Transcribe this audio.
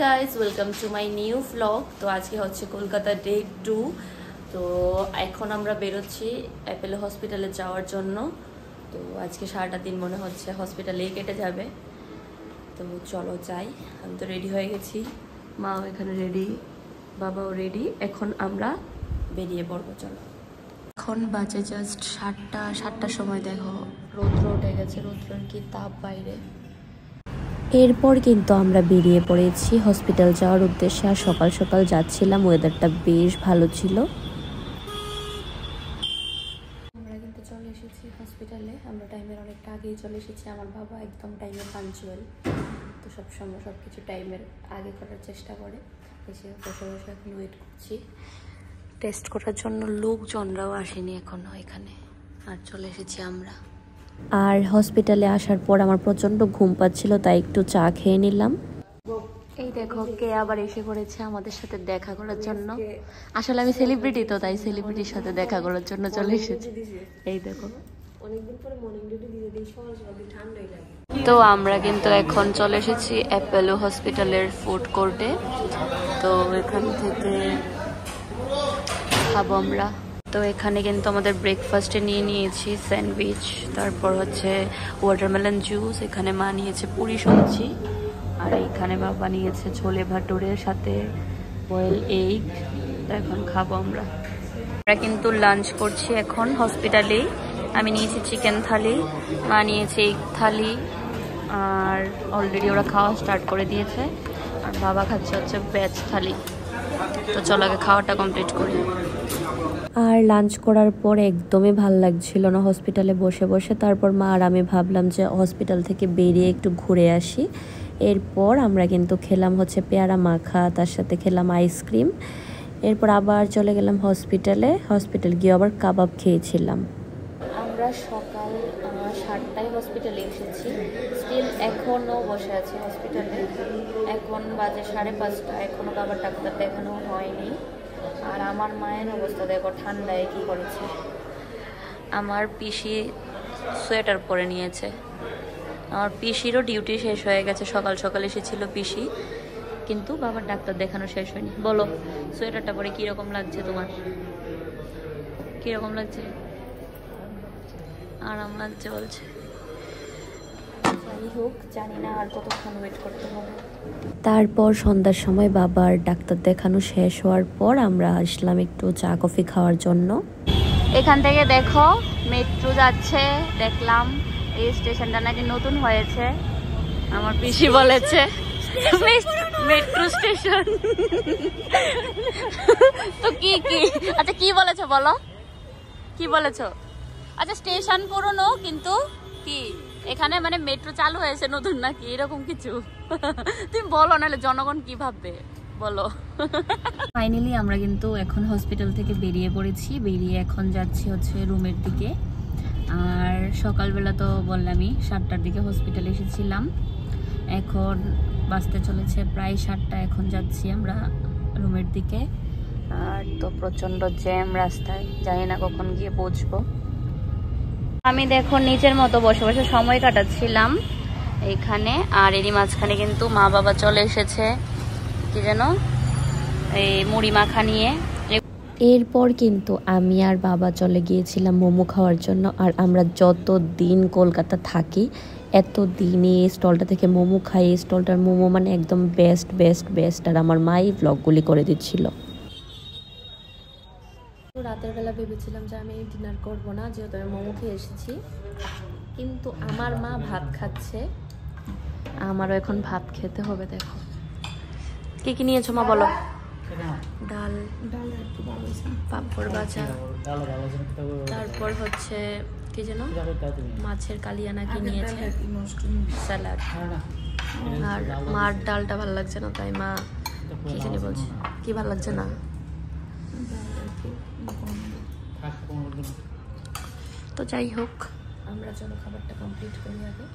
Guys, welcome to my new vlog. তো আজকে হচ্ছে কলকাতা ডে 2। তো এখন আমরা বেরোচ্ছি অ্যাপেলো হসপিটালে যাওয়ার জন্য। তো আজকে সারাটা দিন মনে হচ্ছে হসপিটালেই কেটে যাবে। তো চলো যাই। আমি তো রেডি হয়ে গেছি, মাও এখানে রেডি, বাবাও রেডি। এখন আমরা বেরিয়ে পড়বো। চলো, এখন বাজে জাস্ট 7টার সময়। দেখো রৌদ্র উঠে গেছে, রৌদ্রের কি তাপ বাইরে। এরপর কিন্তু আমরা বেরিয়ে পড়েছি হসপিটাল যাওয়ার উদ্দেশ্যে। আর সকাল সকাল যাচ্ছিলাম, ওয়েদারটা বেশ ভালো ছিল। আমরা কিন্তু চলে এসেছি হসপিটালে। আমরা টাইমের অনেকটা আগেই চলে এসেছি। আমার বাবা একদম টাইমে পাঞ্চুয়াল, তো সবসময় সব কিছু টাইমের আগে করার চেষ্টা করে। এসে বসে বসে এখন ওয়েট করছি টেস্ট করার জন্য। লোকজনরাও আসেনি এখনো এখানে, আর চলে এসেছি আমরা। আর হসপিটালে আসার পর আমার প্রচণ্ড ঘুম পাচ্ছিল, তাই একটু চা খেয়ে নিলাম। এই দেখো কে আবার এসে পড়েছে আমাদের সাথে দেখা করার জন্য। আসলে আমি সেলিব্রিটি, তো তাই সেলিব্রিটির সাথে দেখা করার জন্য চলে এসেছি। এই দেখো, তো আমরা কিন্তু এখন চলে এসেছি অ্যাপেলো হসপিটালের ফুড কোর্টে। তো এখান থেকে খাবো আমরা। তো এখানে কিন্তু আমাদের ব্রেকফাস্টে নিয়ে নিয়েছি স্যান্ডউইচ, তারপর হচ্ছে ওয়াটারমেলন জুস, এখানে মা নিয়েছে পুরি সবজি, আর এইখানে বাবা নিয়েছে ছোলে ভাটুরের সাথে বয়েল এগ। তো এখন খাবো আমরা কিন্তু লাঞ্চ করছি এখন হসপিটালেই। আমি নিয়েছি চিকেন থালি, মা নিয়েছে এগ থালি, আর অলরেডি ওরা খাওয়া স্টার্ট করে দিয়েছে। আর বাবা খাচ্ছে হচ্ছে ভেজ থালি। তো চলো আগে খাওয়াটা কমপ্লিট করি। আর লাঞ্চ করার পর একদমই ভাল লাগছিল না হসপিটালে বসে বসে। তারপর মা আর আমি ভাবলাম যে হসপিটাল থেকে বেরিয়ে একটু ঘুরে আসি। এরপর আমরা কিন্তু খেলাম হচ্ছে পেয়ারা মাখা, তার সাথে খেলাম আইসক্রিম। এরপর আবার চলে গেলাম হসপিটালে। হসপিটাল গিয়ে আবার কাবাব খেয়েছিলাম। আমরা সকাল 7টায় হসপিটালে এসেছি, স্টিল এখনও বসে আছি হসপিটালে। এখন বাজে 5:30, এখনও বাবার ডাক্তার দেখানো হয়নি। আর আমার মায়ের অবস্থা দেখো, ঠান্ডায় কি করেছে। আমার পিসি সোয়েটার পরে নিয়েছে। আমার পিসিরও ডিউটি শেষ হয়ে গেছে, সকাল সকাল এসেছিল পিসি, কিন্তু বাবার ডাক্তার দেখানো শেষ হয়নি। বলো সোয়েটারটা পরে কীরকম লাগছে তোমার? কীরকম লাগছে? আরাম লাগছে বলছে। যাই হোক, জানি না আর কতক্ষণ ওয়েট করতে হবে। তারপর সন্ধ্যার সময় বাবার ডাক্তার দেখানো শেষ হওয়ার পর আমরা আসলাম একটু চা কফি খাওয়ার জন্য। এখান থেকে দেখো মেট্রো যাচ্ছে, দেখলাম। এই স্টেশনটা নাকি নতুন হয়েছে, আমার পিসি বলেছে। মেট্রো স্টেশন তো কি আচ্ছা কি বলেছো বলো, কি বলেছো? আচ্ছা স্টেশন পুরনো, কিন্তু কি এখানে মানে মেট্রো চালু হয়েছে নতুন নাকি এরকম কিছু? তুমি বলো, নাহলে জনগণ কি ভাববে বলো। ফাইনালি আমরা কিন্তু এখন হসপিটাল থেকে বেরিয়ে পড়েছি। বেরিয়ে এখন যাচ্ছি হচ্ছে রুমের দিকে। আর সকালবেলা তো বললামই 7টার দিকে হসপিটালে এসেছিলাম। এখন বাসতে চলেছে প্রায় 7টা। এখন যাচ্ছি আমরা রুমের দিকে। আর তো প্রচণ্ড জ্যাম রাস্তায়, জানি না কখন গিয়ে পৌঁছবো। আমি দেখো নিজের মতো বসে বসে সময় কাটাচ্ছিলাম এইখানে। আর এরই মাঝখানে কিন্তু মা বাবা চলে এসেছে কি যেন এই মুড়ি মাখা নিয়ে। এরপর কিন্তু আমি আর বাবা চলে গিয়েছিলাম মোমো খাওয়ার জন্য। আর আমরা যত দিন কলকাতা থাকি এত দিনে এই স্টলটা থেকে মোমো খাই। এই স্টলটার মোমো মানে একদম বেস্ট বেস্ট বেস্ট। আর আমার মাই ব্লগগুলি করে দিচ্ছিল। রাতের বেলা ভেবেছিলাম যে আমি ডিনার করব না, যেহেতু আমি মোমো খেয়ে এসেছি। কিন্তু আমার মা ভাত খাচ্ছে, আমারও এখন ভাত খেতে হবে। দেখো কি কি নিয়েছো মা বলো? ডাল, পাঁপড় ভাজা, তারপর হচ্ছে কি যেন মাছের কালিয়া নাকি নিয়েছে, স্যালাড। আর মার ডালটা ভালো লাগছে না, তাই মা কি জানি বলছে, কি ভালো লাগছে না। তো যাই হোক, আমরা চলো খাবারটা কমপ্লিট করি আগে।